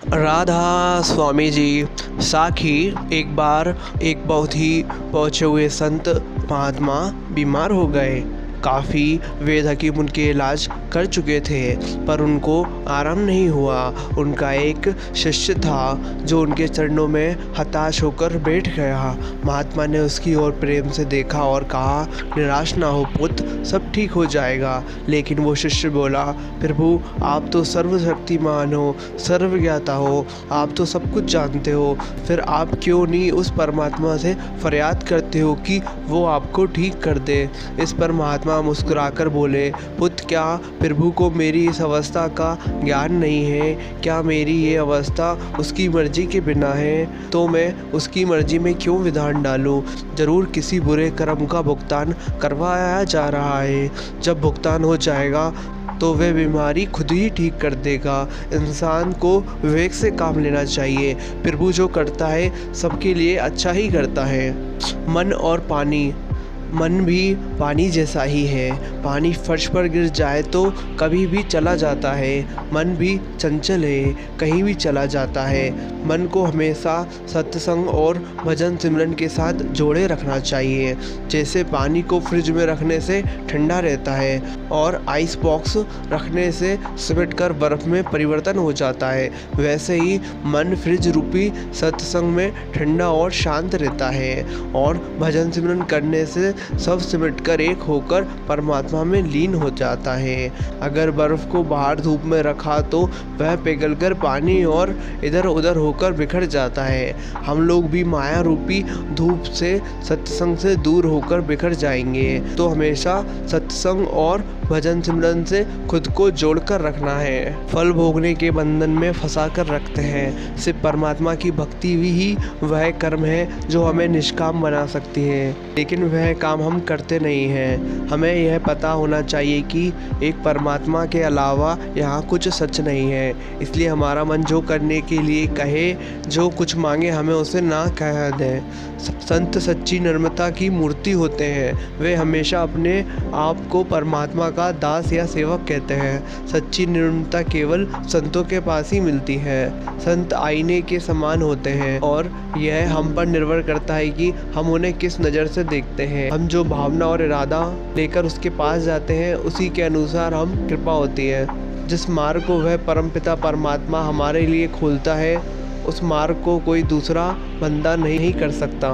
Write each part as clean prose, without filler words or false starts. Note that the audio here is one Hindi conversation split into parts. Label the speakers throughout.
Speaker 1: राधा स्वामी जी। साखी, एक बार एक बहुत ही पहुँचे हुए संत महात्मा बीमार हो गए। काफ़ी वेद हकीम उनके इलाज कर चुके थे पर उनको आराम नहीं हुआ। उनका एक शिष्य था जो उनके चरणों में हताश होकर बैठ गया। महात्मा ने उसकी ओर प्रेम से देखा और कहा, निराश ना हो पुत्र, सब ठीक हो जाएगा। लेकिन वो शिष्य बोला, प्रभु आप तो सर्वशक्तिमान हो, सर्वज्ञाता हो, आप तो सब कुछ जानते हो, फिर आप क्यों नहीं उस परमात्मा से फरियाद करते हो कि वो आपको ठीक कर दे। इस पर महात्मा मुस्कुराकर बोले, पुत्र क्या प्रभु को मेरी इस अवस्था का ज्ञान नहीं है? क्या मेरी ये अवस्था उसकी मर्जी के बिना है? तो मैं उसकी मर्जी में क्यों विधान डालूं? जरूर किसी बुरे कर्म का भुगतान करवाया जा रहा है। जब भुगतान हो जाएगा तो वह बीमारी खुद ही ठीक कर देगा। इंसान को विवेक से काम लेना चाहिए। प्रभु जो करता है सबके लिए अच्छा ही करता है। मन और पानी। मन भी पानी जैसा ही है। पानी फर्श पर गिर जाए तो कभी भी चला जाता है। मन भी चंचल है, कहीं भी चला जाता है। मन को हमेशा सत्संग और भजन सिमरन के साथ जोड़े रखना चाहिए। जैसे पानी को फ्रिज में रखने से ठंडा रहता है और आइस बॉक्स रखने से सिमट कर बर्फ़ में परिवर्तन हो जाता है, वैसे ही मन फ्रिज रूपी सत्संग में ठंडा और शांत रहता है और भजन सिमरन करने से सब सिमट कर एक होकर परमात्मा में लीन हो जाता है। अगर बर्फ़ को बाहर धूप में रखा तो वह पिघलकर पानी और इधर उधर होकर बिखर जाता है। हम लोग भी माया रूपी धूप से सत्संग से दूर होकर बिखर जाएंगे। तो हमेशा सत्संग और भजन सिमरन से खुद को जोड़कर रखना है। फल भोगने के बंधन में फंसा कर रखते हैं। सिर्फ परमात्मा की भक्ति ही वह कर्म है जो हमें निष्काम बना सकती है, लेकिन वह काम हम करते नहीं हैं। हमें यह पता होना चाहिए कि एक परमात्मा के अलावा यहाँ कुछ सच नहीं है। इसलिए हमारा मन जो करने के लिए कहे, जो कुछ मांगे, हमें उसे ना कह दें। संत सच्ची निर्मलता की मूर्ति होते हैं। वे हमेशा अपने आप को परमात्मा का दास या सेवक कहते हैं। सच्ची निर्मलता केवल संतों के पास ही मिलती है। संत आईने के समान होते हैं और यह हम पर निर्भर करता है कि हम उन्हें किस नज़र से देखते हैं। हम जो भावना और इरादा लेकर उसके पास जाते हैं, उसी के अनुसार हम कृपा होती है। जिस मार्ग को वह परमपिता परमात्मा हमारे लिए खोलता है, उस मार्ग को कोई दूसरा बंदा नहीं कर सकता।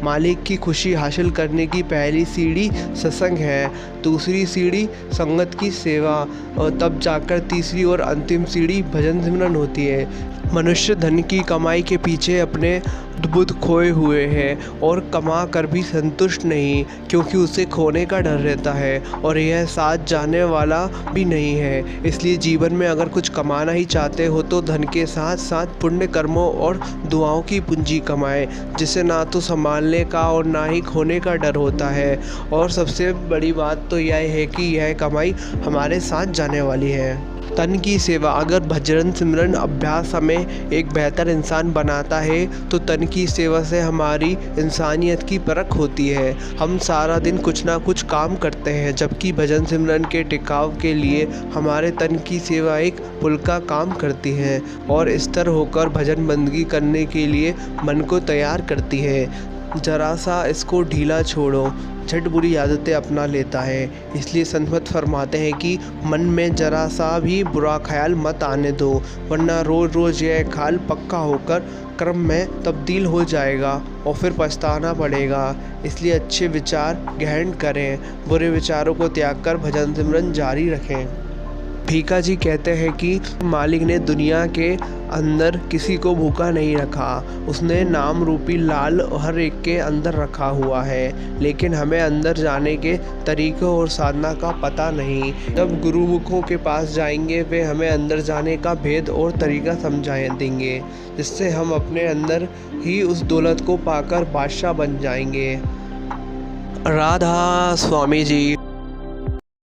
Speaker 1: मालिक की खुशी हासिल करने की पहली सीढ़ी सत्संग है, दूसरी सीढ़ी संगत की सेवा और तब जाकर तीसरी और अंतिम सीढ़ी भजन सिमरन होती है। मनुष्य धन की कमाई के पीछे अपने बुद्ध खोए हुए हैं और कमा कर भी संतुष्ट नहीं, क्योंकि उसे खोने का डर रहता है और यह साथ जाने वाला भी नहीं है। इसलिए जीवन में अगर कुछ कमाना ही चाहते हो तो धन के साथ साथ पुण्य कर्मों और दुआओं की पूंजी कमाएं, जिसे ना तो संभालने का और ना ही खोने का डर होता है। और सबसे बड़ी बात तो यह है कि यह कमाई हमारे साथ जाने वाली है। तन की सेवा। अगर भजन सिमरन अभ्यास हमें एक बेहतर इंसान बनाता है तो तन की सेवा से हमारी इंसानियत की परख होती है। हम सारा दिन कुछ ना कुछ काम करते हैं, जबकि भजन सिमरन के टिकाव के लिए हमारे तन की सेवा एक पुल का काम करती है और स्थिर होकर भजन बंदगी करने के लिए मन को तैयार करती है। जरा सा इसको ढीला छोड़ो, झट बुरी आदतें अपना लेता है। इसलिए संत फरमाते हैं कि मन में जरा सा भी बुरा ख्याल मत आने दो, वरना रोज़ रोज़ यह ख्याल पक्का होकर कर्म में तब्दील हो जाएगा और फिर पछताना पड़ेगा। इसलिए अच्छे विचार ग्रहण करें, बुरे विचारों को त्याग कर भजन सिमरन जारी रखें। भीका जी कहते हैं कि मालिक ने दुनिया के अंदर किसी को भूखा नहीं रखा, उसने नाम रूपी लाल हर एक के अंदर रखा हुआ है, लेकिन हमें अंदर जाने के तरीक़ों और साधना का पता नहीं। जब गुरुमुखों के पास जाएंगे वे हमें अंदर जाने का भेद और तरीका समझा देंगे, जिससे हम अपने अंदर ही उस दौलत को पाकर बादशाह बन जाएंगे। राधा स्वामी जी।